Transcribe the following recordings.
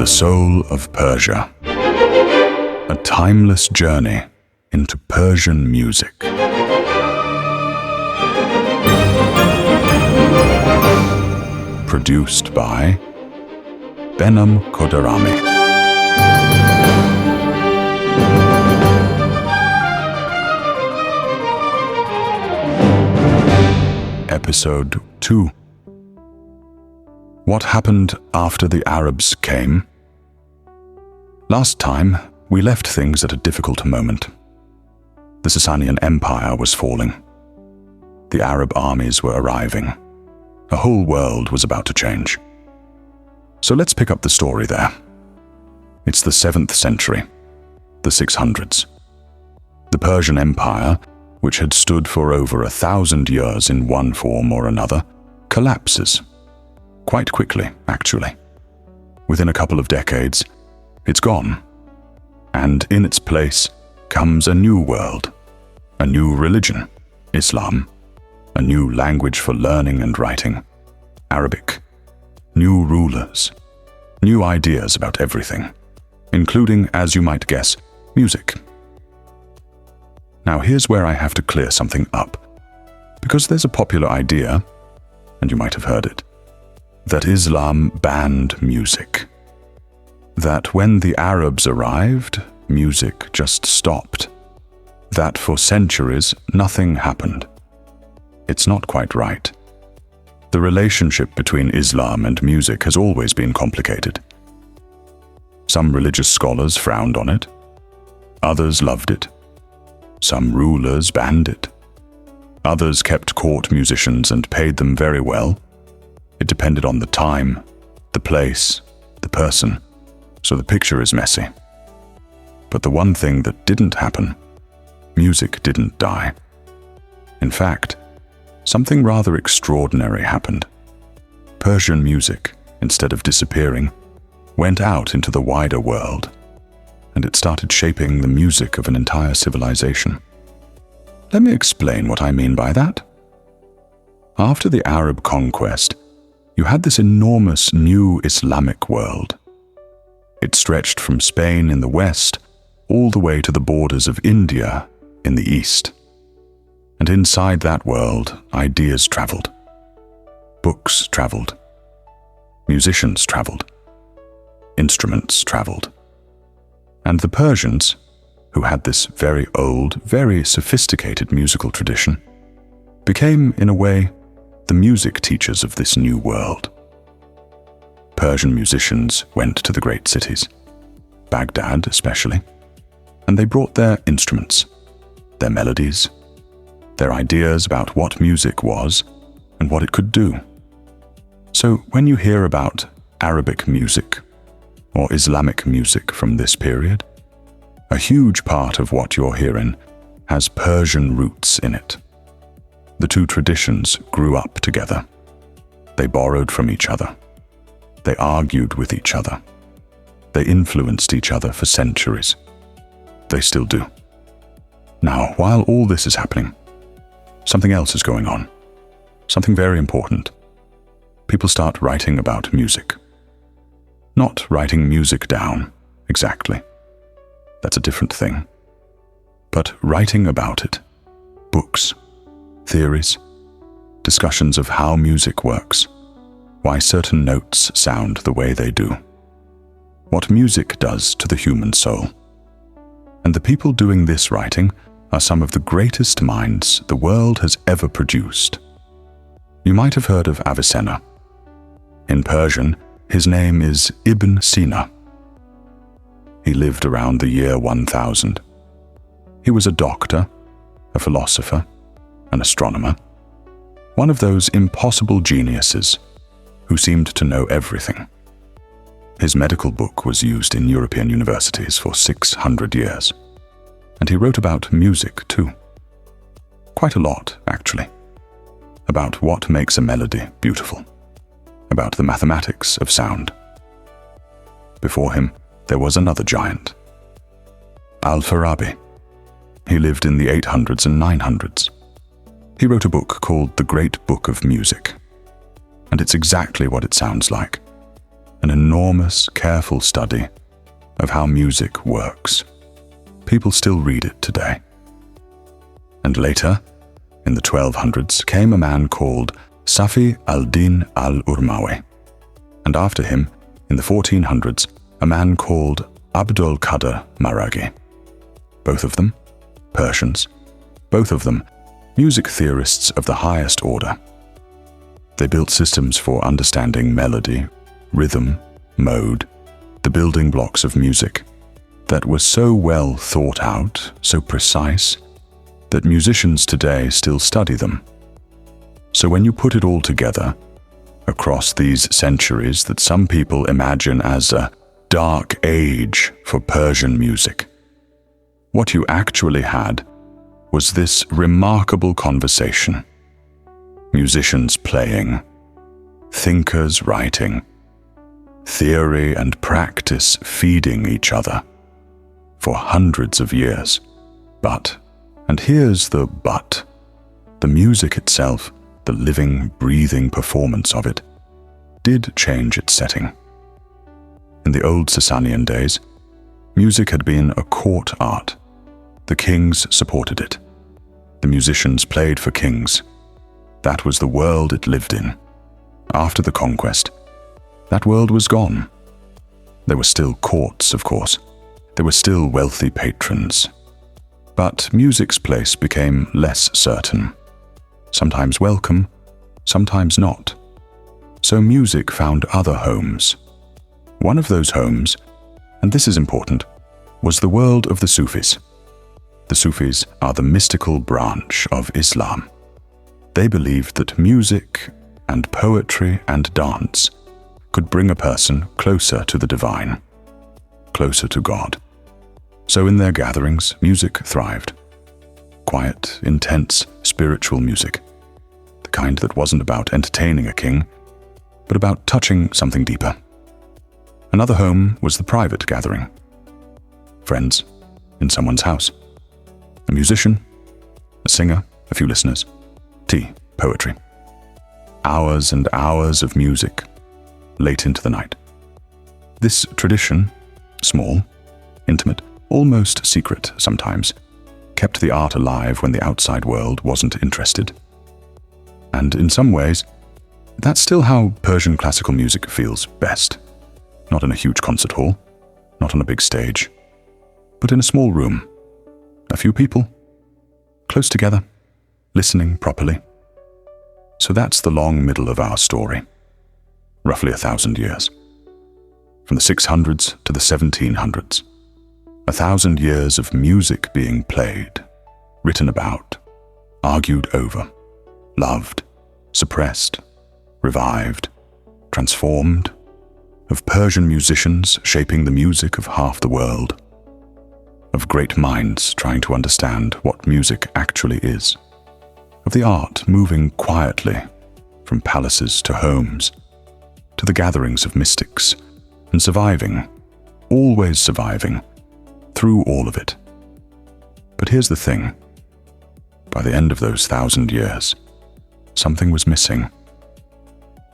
The Soul of Persia. A timeless journey into Persian music. Produced by Behnam Khodarahmi. Episode 2. What happened after the Arabs came? Last time, we left things at a difficult moment. The Sasanian Empire was falling. The Arab armies were arriving. A whole world was about to change. So let's pick up the story there. It's the 7th century, the 600s. The Persian Empire, which had stood for over 1,000 years in one form or another, collapses. Quite quickly, actually. Within a couple of decades, it's gone. And in its place comes a new world, a new religion, Islam, a new language for learning and writing, Arabic, new rulers, new ideas about everything, including, as you might guess, music. Now here's where I have to clear something up, because there's a popular idea, and you might have heard it, that Islam banned music. That when the Arabs arrived, music just stopped. That for centuries, nothing happened. It's not quite right. The relationship between Islam and music has always been complicated. Some religious scholars frowned on it. Others loved it. Some rulers banned it. Others kept court musicians and paid them very well. It depended on the time, the place, the person, so the picture is messy. But the one thing that didn't happen, music didn't die. In fact, something rather extraordinary happened. Persian music, instead of disappearing, went out into the wider world, and it started shaping the music of an entire civilization. Let me explain what I mean by that. After the Arab conquest, you had this enormous new Islamic world. It stretched from Spain in the west all the way to the borders of India in the east. And inside that world, ideas traveled. Books traveled. Musicians traveled. Instruments traveled. And the Persians, who had this very old, very sophisticated musical tradition, became, in a way, the music teachers of this new world. Persian musicians went to the great cities, Baghdad especially, and they brought their instruments, their melodies, their ideas about what music was and what it could do. So when you hear about Arabic music or Islamic music from this period, a huge part of what you're hearing has Persian roots in it. The two traditions grew up together. They borrowed from each other. They argued with each other. They influenced each other for centuries. They still do. Now, while all this is happening, something else is going on. Something very important. People start writing about music. Not writing music down, exactly. That's a different thing. But writing about it. Books. Theories, discussions of how music works, why certain notes sound the way they do, what music does to the human soul. And the people doing this writing are some of the greatest minds the world has ever produced. You might have heard of Avicenna. In Persian, his name is Ibn Sina. He lived around the year 1000. He was a doctor, a philosopher, an astronomer, one of those impossible geniuses who seemed to know everything. His medical book was used in European universities for 600 years, and he wrote about music too. Quite a lot, actually, about what makes a melody beautiful, about the mathematics of sound. Before him, there was another giant, Al-Farabi. He lived in the 800s and 900s. He wrote a book called The Great Book of Music, and it's exactly what it sounds like, an enormous enormous, careful study of how music works. People still read it today. And later, in the 1200s, came a man called Safi al-Din al-Urmawi. And after him, in the 1400s, a man called Abdolqader Maraghi. Both of them Persians, both of them music theorists of the highest order. They built systems for understanding melody, rhythm, mode, the building blocks of music, that were so well thought out, so precise, that musicians today still study them. So when you put it all together, across these centuries that some people imagine as a dark age for Persian music, what you actually had was this remarkable conversation. Musicians playing, thinkers writing, theory and practice feeding each other for hundreds of years. But, and here's the but, the music itself, the living, breathing performance of it, did change its setting. In the old Sasanian days, music had been a court art. The kings supported it. The musicians played for kings. That was the world it lived in. After the conquest, that world was gone. There were still courts, of course. There were still wealthy patrons. But music's place became less certain. Sometimes welcome, sometimes not. So music found other homes. One of those homes, and this is important, was the world of the Sufis. The Sufis are the mystical branch of Islam. They believed that music and poetry and dance could bring a person closer to the divine, closer to God. So in their gatherings, music thrived. Quiet, intense, spiritual music. The kind that wasn't about entertaining a king, but about touching something deeper. Another home was the private gathering. Friends in someone's house. A musician, a singer, a few listeners. Tea, poetry. Hours and hours of music, late into the night. This tradition, small, intimate, almost secret sometimes, kept the art alive when the outside world wasn't interested. And in some ways, that's still how Persian classical music feels best. Not in a huge concert hall, not on a big stage, but in a small room. A few people, close together, listening properly. So that's the long middle of our story. Roughly 1,000 years. From the 600s to the 1700s. 1,000 years of music being played, written about, argued over, loved, suppressed, revived, transformed, of Persian musicians shaping the music of half the world, of great minds trying to understand what music actually is, of the art moving quietly from palaces to homes, to the gatherings of mystics, and surviving, always surviving, through all of it. But here's the thing. By the end of those 1,000 years, something was missing.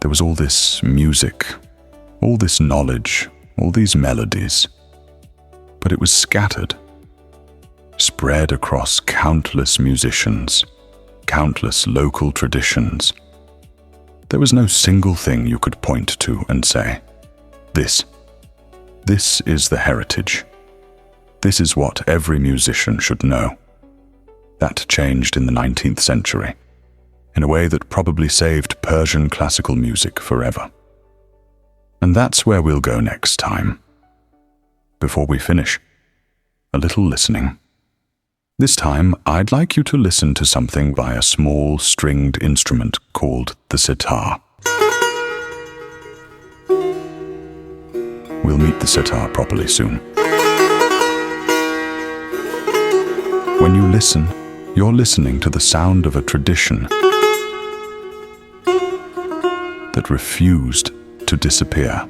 There was all this music, all this knowledge, all these melodies, but it was scattered, spread across countless musicians, countless local traditions. There was no single thing you could point to and say, this is the heritage. This is what every musician should know. That changed in the 19th century, in a way that probably saved Persian classical music forever. And that's where we'll go next time. Before we finish, a little listening. This time, I'd like you to listen to something by a small stringed instrument called the sitar. We'll meet the sitar properly soon. When you listen, you're listening to the sound of a tradition that refused to disappear.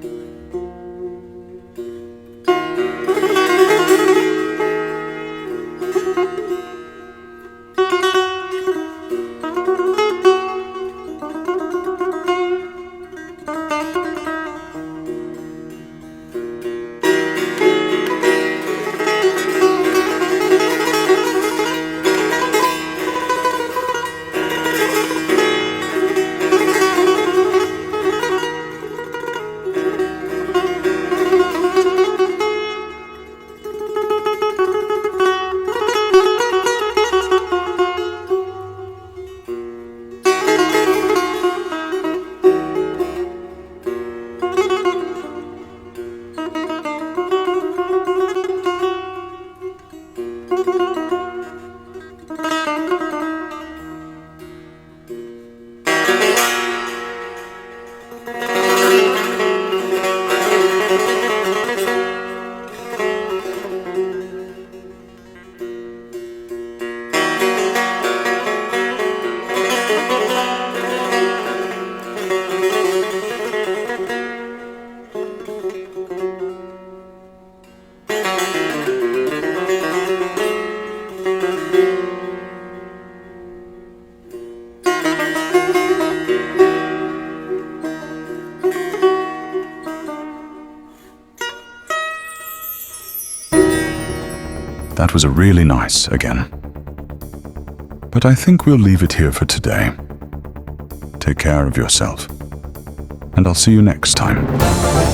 That was a really nice again. But I think we'll leave it here for today. Take care of yourself, and I'll see you next time.